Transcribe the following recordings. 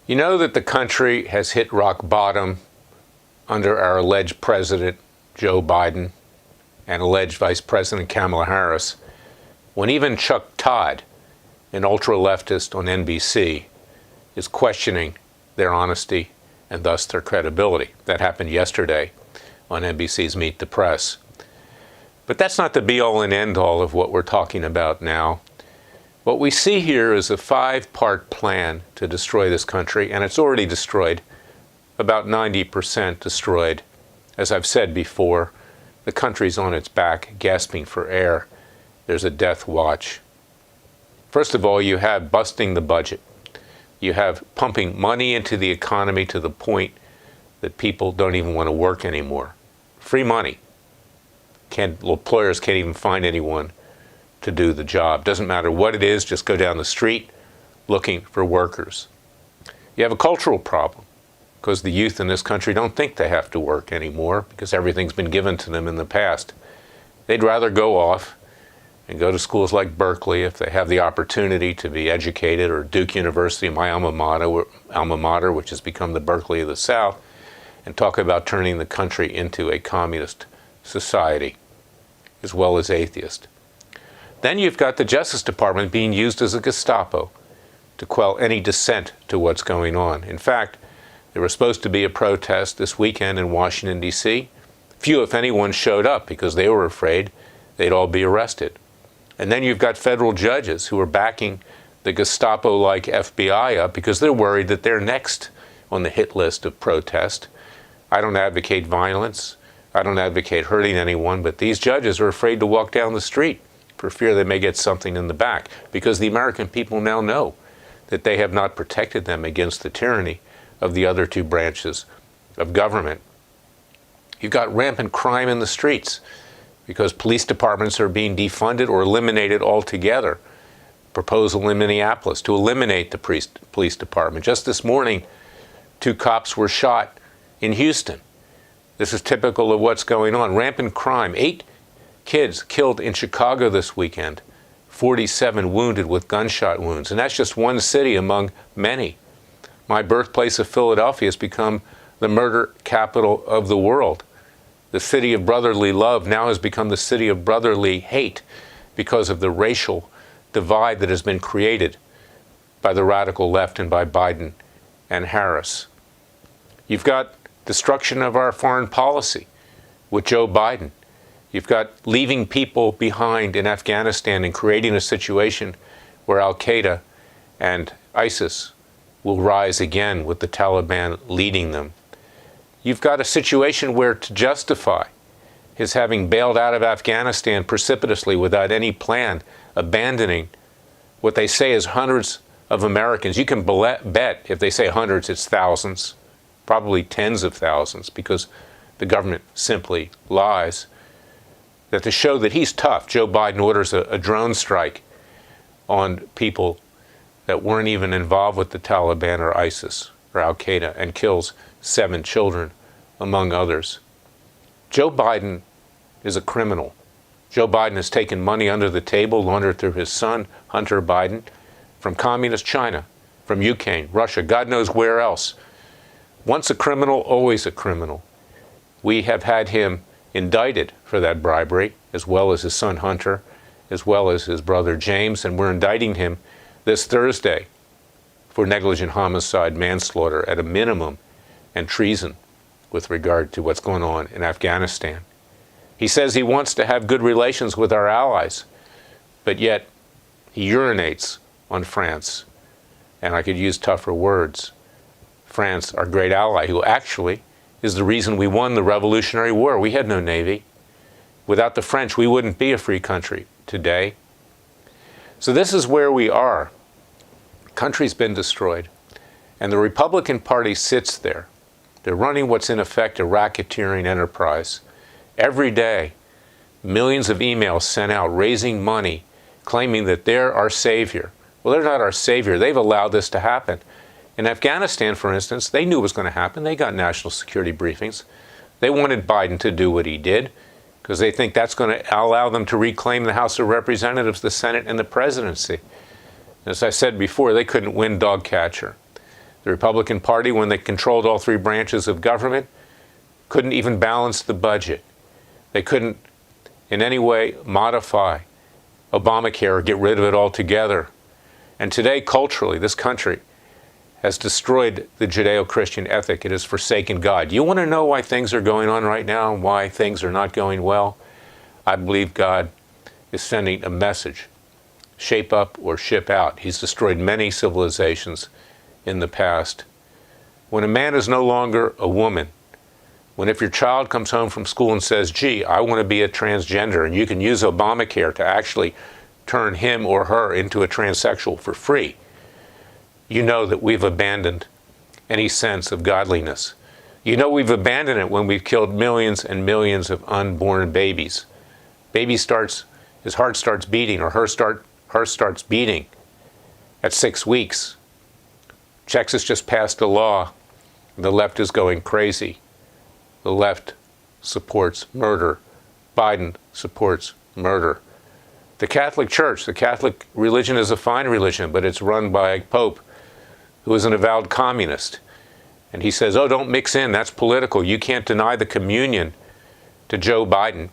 You know that the country has hit rock bottom under our alleged president, Joe Biden, and alleged Vice President Kamala Harris, when even Chuck Todd, an ultra-leftist on NBC, is questioning their honesty and thus their credibility. That happened yesterday on NBC's Meet the Press. But that's not the be-all and end-all of what we're talking about now. What we see here is a 5-part plan to destroy this country, and it's already destroyed, about 90% destroyed. As I've said before, the country's on its back, gasping for air. There's a death watch. First of all, you have busting the budget. You have pumping money into the economy to the point that people don't even want to work anymore. Free money. Employers can't even find anyone to do the job. Doesn't matter what it is, just go down the street looking for workers. You have a cultural problem because the youth in this country don't think they have to work anymore because everything's been given to them in the past. They'd rather go off and go to schools like Berkeley if they have the opportunity to be educated, or Duke University, my alma mater, which has become the Berkeley of the South, and talk about turning the country into a communist society, as well as atheist. Then you've got the Justice Department being used as a Gestapo to quell any dissent to what's going on. In fact, there was supposed to be a protest this weekend in Washington, D.C. Few, if anyone, showed up because they were afraid they'd all be arrested. And then you've got federal judges who are backing the Gestapo-like FBI up because they're worried that they're next on the hit list of protest. I don't advocate violence. I don't advocate hurting anyone, but these judges are afraid to walk down the street for fear they may get something in the back, because the American people now know that they have not protected them against the tyranny of the other two branches of government. You've got rampant crime in the streets because police departments are being defunded or eliminated altogether. Proposal in Minneapolis to eliminate the police department. Just this morning, 2 cops were shot in Houston. This is typical of what's going on. Rampant crime. 8 kids killed in Chicago this weekend. 47 wounded with gunshot wounds. And that's just one city among many. My birthplace of Philadelphia has become the murder capital of the world. The city of brotherly love now has become the city of brotherly hate because of the racial divide that has been created by the radical left and by Biden and Harris. You've got destruction of our foreign policy with Joe Biden. You've got leaving people behind in Afghanistan and creating a situation where Al-Qaeda and ISIS will rise again with the Taliban leading them. You've got a situation where, to justify his having bailed out of Afghanistan precipitously without any plan, abandoning what they say is hundreds of Americans. You can bet if they say hundreds, it's thousands, probably tens of thousands, because the government simply lies. That to show that he's tough, Joe Biden orders a drone strike on people that weren't even involved with the Taliban or ISIS or Al-Qaeda and kills 7 children, among others. Joe Biden is a criminal. Joe Biden has taken money under the table, laundered through his son, Hunter Biden, from communist China, from Ukraine, Russia, God knows where else. Once a criminal, always a criminal. We have had him indicted for that bribery, as well as his son Hunter, as well as his brother James, and we're indicting him this Thursday for negligent homicide, manslaughter at a minimum, and treason with regard to what's going on in Afghanistan. He says he wants to have good relations with our allies, but yet he urinates on France. And I could use tougher words. France, our great ally, who actually is the reason we won the Revolutionary War. We had no navy. Without the French, we wouldn't be a free country today. So this is where we are. The country's been destroyed. And the Republican Party sits there. They're running what's in effect a racketeering enterprise. Every day, millions of emails sent out raising money, claiming that they're our savior. Well, they're not our savior. They've allowed this to happen. In Afghanistan, for instance, they knew it was going to happen. They got national security briefings. They wanted Biden to do what he did because they think that's going to allow them to reclaim the House of Representatives, the Senate, and the presidency. As I said before, they couldn't win dog catcher. The Republican Party, when they controlled all three branches of government, couldn't even balance the budget. They couldn't in any way modify Obamacare or get rid of it altogether. And today, culturally, this country has destroyed the Judeo-Christian ethic. It has forsaken God. You want to know why things are going on right now and why things are not going well? I believe God is sending a message. Shape up or ship out. He's destroyed many civilizations in the past. When a man is no longer a woman, when if your child comes home from school and says, gee, I want to be a transgender, and you can use Obamacare to actually turn him or her into a transsexual for free, you know that we've abandoned any sense of godliness. You know we've abandoned it when we've killed millions and millions of unborn babies. His heart starts beating, or her starts beating at 6 weeks. Texas just passed a law. The left is going crazy. The left supports murder. Biden supports murder. The Catholic Church, the Catholic religion is a fine religion, but it's run by a Pope who is an avowed communist. And he says, oh, don't mix in, that's political. You can't deny the communion to Joe Biden,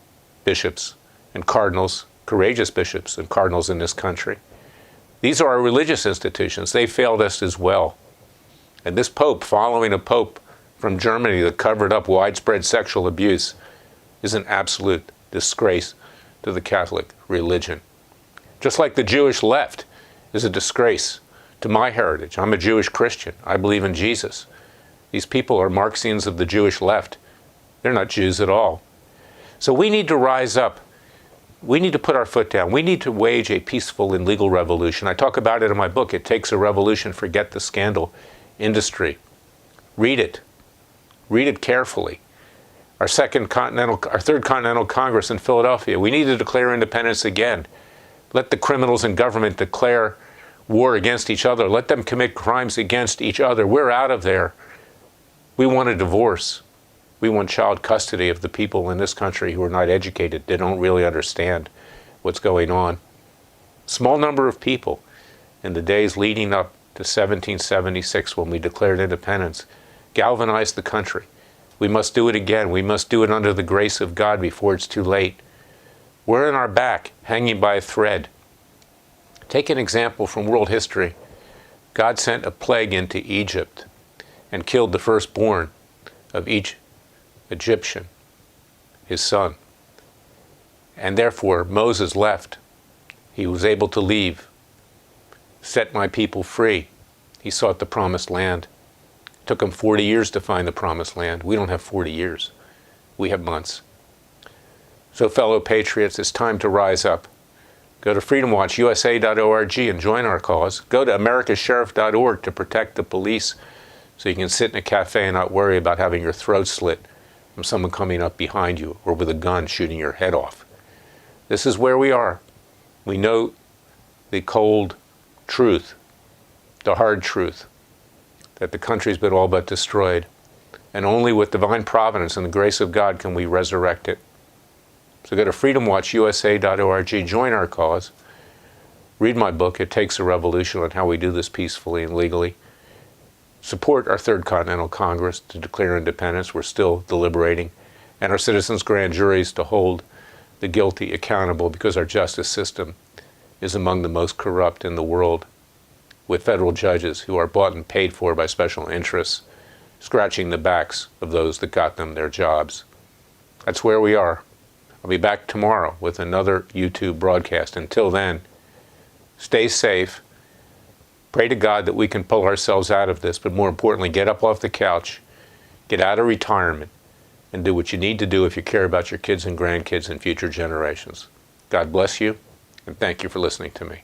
bishops and cardinals, courageous bishops and cardinals in this country. These are our religious institutions. They failed us as well. And this Pope, following a Pope from Germany that covered up widespread sexual abuse, is an absolute disgrace to the Catholic religion. Just like the Jewish left is a disgrace to my heritage. I'm a Jewish Christian. I believe in Jesus. These people are Marxians of the Jewish left. They're not Jews at all. So we need to rise up. We need to put our foot down. We need to wage a peaceful and legal revolution. I talk about it in my book, It Takes a Revolution, Forget the Scandal Industry. Read it. Read it carefully. Our Third Continental Congress in Philadelphia, we need to declare independence again. Let the criminals in government declare war against each other. Let them commit crimes against each other. We're out of there. We want a divorce. We want child custody of the people in this country who are not educated. They don't really understand what's going on. Small number of people in the days leading up to 1776, when we declared independence, galvanized the country. We must do it again. We must do it under the grace of God before it's too late. We're in our back, hanging by a thread. Take an example from world history. God sent a plague into Egypt and killed the firstborn of each Egyptian, his son. And therefore, Moses left. He was able to leave, set my people free. He sought the promised land. It took him 40 years to find the promised land. We don't have 40 years. We have months. So, fellow patriots, it's time to rise up. Go to freedomwatchusa.org and join our cause. Go to americasheriff.org to protect the police so you can sit in a cafe and not worry about having your throat slit from someone coming up behind you or with a gun shooting your head off. This is where we are. We know the cold truth, the hard truth, that the country's been all but destroyed. And only with divine providence and the grace of God can we resurrect it. So go to freedomwatchusa.org, join our cause, read my book, It Takes a Revolution, on how we do this peacefully and legally. Support our Third Continental Congress to declare independence. We're still deliberating. And our citizens' grand juries to hold the guilty accountable, because our justice system is among the most corrupt in the world, with federal judges who are bought and paid for by special interests, scratching the backs of those that got them their jobs. That's where we are. I'll be back tomorrow with another YouTube broadcast. Until then, stay safe. Pray to God that we can pull ourselves out of this, but more importantly, get up off the couch, get out of retirement, and do what you need to do if you care about your kids and grandkids and future generations. God bless you, and thank you for listening to me.